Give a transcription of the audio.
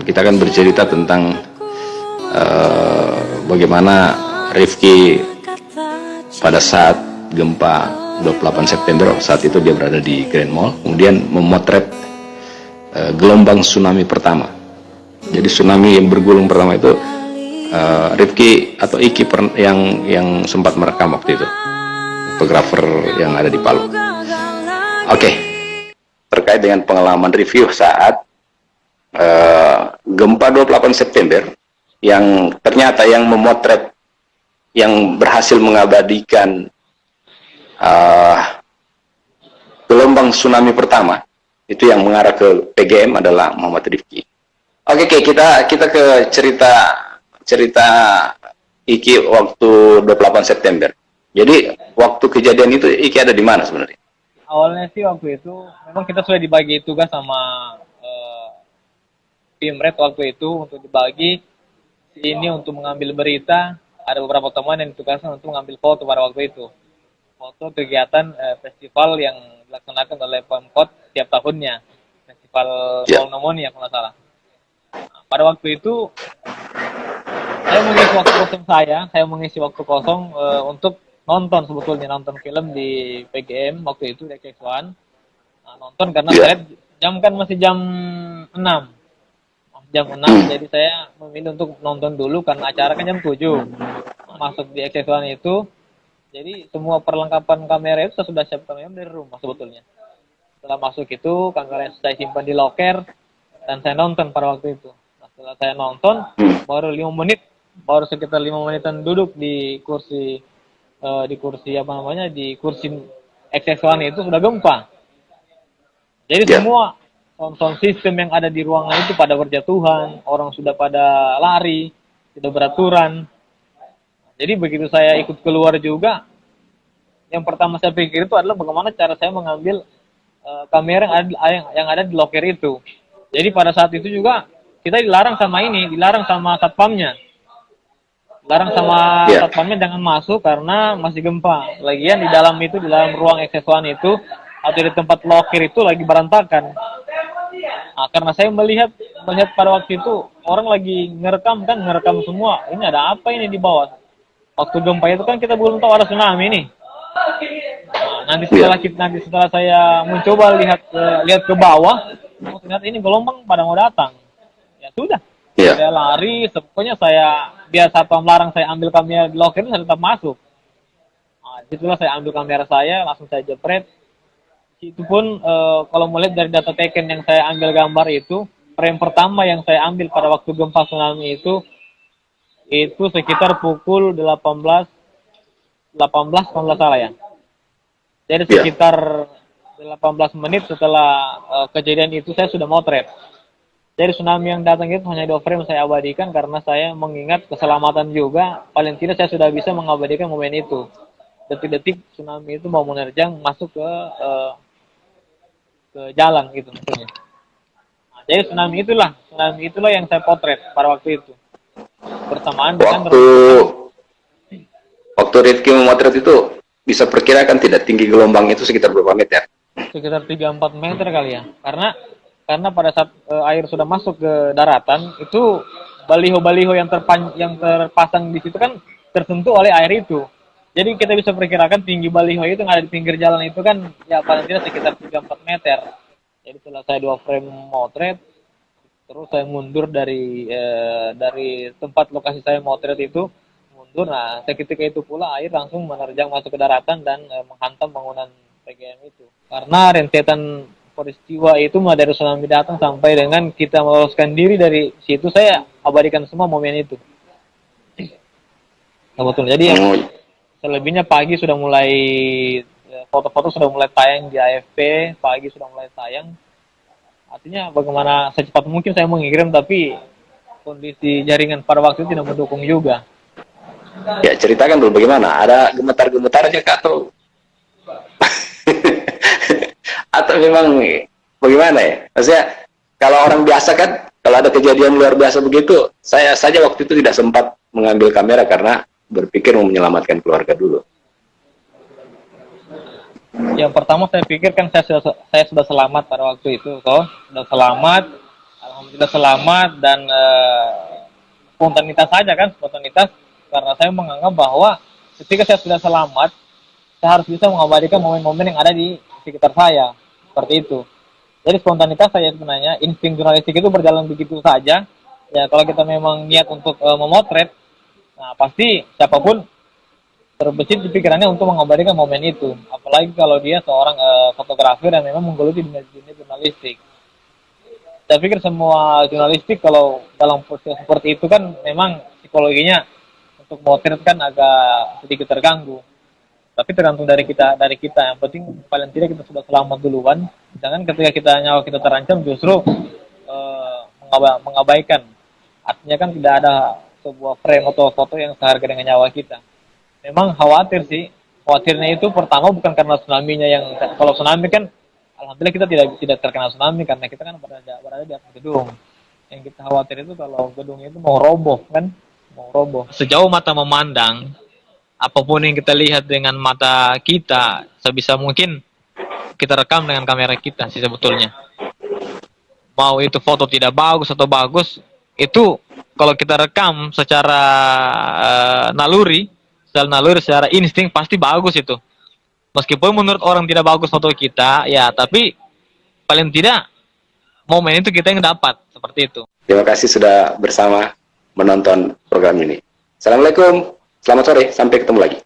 Kita akan bercerita tentang bagaimana Rifki pada saat gempa 28 September, saat itu dia berada di Grand Mall, kemudian memotret gelombang tsunami pertama. Jadi tsunami yang bergulung pertama itu Rifki atau Iki yang sempat merekam waktu itu, fotografer yang ada di Palu. Oke, terkait dengan pengalaman review saat gempa 28 September yang ternyata yang memotret, yang berhasil mengabadikan gelombang tsunami pertama itu yang mengarah ke PGM adalah Muhammad Rifki. Oke, kita ke cerita Iki waktu 28 September. Jadi waktu kejadian itu Iki ada di mana sebenarnya? Awalnya sih waktu itu memang kita sudah dibagi tugas sama tim Red waktu itu untuk dibagi ini untuk mengambil berita. Ada beberapa teman yang ditugaskan untuk mengambil foto pada waktu itu. Foto kegiatan festival yang dilaksanakan oleh Pemkot setiap tahunnya. Festival Pneumonia kalau nggak salah. Nah, pada waktu itu saya mengisi waktu kosong untuk nonton, sebetulnya nonton film di PGM waktu itu di XX1. Nah, nonton karena saya jam kan masih jam 6. Jadi saya memilih untuk nonton dulu karena acara kan jam 7. Masuk di XX1 itu, jadi semua perlengkapan kamera itu saya sudah siapkan dari rumah sebetulnya. Setelah masuk itu, kamera yang saya simpan di loker dan saya nonton pada waktu itu. Nah, setelah saya nonton, baru sekitar 5 menitan duduk di kursi XX1 itu sudah gempa. Jadi semua sound system yang ada di ruangan itu pada berjatuhan, orang sudah pada lari, sudah beraturan. Jadi begitu saya ikut keluar juga, yang pertama saya pikir itu adalah bagaimana cara saya mengambil kamera yang ada di loker itu. Jadi pada saat itu juga kita dilarang sama satpamnya. Satpamnya jangan masuk karena masih gempa. Lagian di dalam ruang XX1 itu atau di tempat loker itu lagi berantakan. Nah, karena saya melihat pada waktu itu orang lagi ngerekam semua. Ini ada apa ini di bawah? Waktu gempa itu kan kita belum tahu ada tsunami nih. Nah, nanti setelah saya mencoba lihat ke bawah, ternyata ini gelombang pada mau datang. Ya sudah. Saya lari, pokoknya biar satpam larang saya ambil kamera di loker itu saya tetap masuk. Nah, disitulah saya ambil kamera saya, langsung saya jepret. Itu pun kalau melihat dari data taken yang saya ambil gambar itu, frame pertama yang saya ambil pada waktu gempa tsunami itu sekitar pukul 18 kalau nggak salah ya. Jadi sekitar 18 menit setelah kejadian itu saya sudah motret. Jadi tsunami yang datang itu hanya 2 frame saya abadikan karena saya mengingat keselamatan juga. Paling tidak saya sudah bisa mengabadikan momen itu. Detik-detik tsunami itu mau menerjang masuk ke jalan gitu maksudnya. Nah, jadi tsunami itulah yang saya potret pada waktu itu. Bersamaan dengan waktu Rifki memotret itu bisa perkirakan tidak tinggi gelombang itu sekitar berapa meter? Sekitar 3-4 meter kali ya. Karena pada saat air sudah masuk ke daratan itu baliho-baliho yang terpasang di situ kan tersentuh oleh air itu. Jadi kita bisa perkirakan tinggi baliho itu yang ada di pinggir jalan itu kan ya paling tidak sekitar 3-4 meter. Jadi setelah saya 2 frame motret, terus saya mundur dari tempat lokasi saya motret itu, mundur. Nah, seketika itu pula air langsung menerjang masuk ke daratan dan menghantam bangunan PGM itu. Karena rentetan peristiwa itu mulai dari tsunami datang sampai dengan kita meloloskan diri dari situ, saya abadikan semua momen itu. Nah, betul. Jadi selebihnya pagi sudah mulai foto-foto sudah mulai tayang di AFP, pagi sudah mulai tayang. Artinya bagaimana secepat mungkin saya mengirim, tapi kondisi jaringan pada waktu itu tidak mendukung juga. Ya, ceritakan dulu bagaimana? Ada gemetar-gemetarnya kah atau atau memang bagaimana ya? Maksudnya kalau orang biasa kan, kalau ada kejadian luar biasa begitu, saya saja waktu itu tidak sempat mengambil kamera karena berpikir mau menyelamatkan keluarga dulu. Yang pertama saya pikir kan saya sudah selamat pada waktu itu, sudah selamat. alhamdulillah selamat dan spontanitas saja kan, spontanitas, karena saya menganggap bahwa ketika saya sudah selamat, saya harus bisa mengabadikan momen-momen yang ada di sekitar saya, seperti itu. Jadi spontanitas saya sebenarnya, insting jurnalistik itu berjalan begitu saja. Ya kalau kita memang niat untuk memotret, nah pasti siapapun terbesit di pikirannya untuk mengabadikan momen itu. Apalagi kalau dia seorang fotografer yang memang menggeluti dunia jurnalistik. Saya pikir semua jurnalistik kalau dalam proses seperti itu kan memang psikologinya untuk motret kan agak sedikit terganggu. Tapi tergantung dari kita. Yang penting paling tidak kita sudah selamat duluan. Jangan ketika nyawa kita terancam justru mengabaikan. Artinya kan tidak ada sebuah frame atau foto yang seharga dengan nyawa kita. Memang khawatir sih. Khawatirnya itu pertama bukan karena tsunami-nya yang, kalau tsunami kan alhamdulillah kita tidak terkena tsunami karena kita kan berada di atas gedung. Yang kita khawatir itu kalau gedungnya itu mau roboh kan, mau roboh. Sejauh mata memandang, apapun yang kita lihat dengan mata kita, sebisa mungkin kita rekam dengan kamera kita sih sebetulnya. Mau itu foto tidak bagus atau bagus, itu kalau kita rekam secara naluri, secara insting pasti bagus itu. Meskipun menurut orang tidak bagus foto kita, ya tapi paling tidak momen itu kita yang dapat, seperti itu. Terima kasih sudah bersama menonton program ini. Assalamualaikum, selamat sore, sampai ketemu lagi.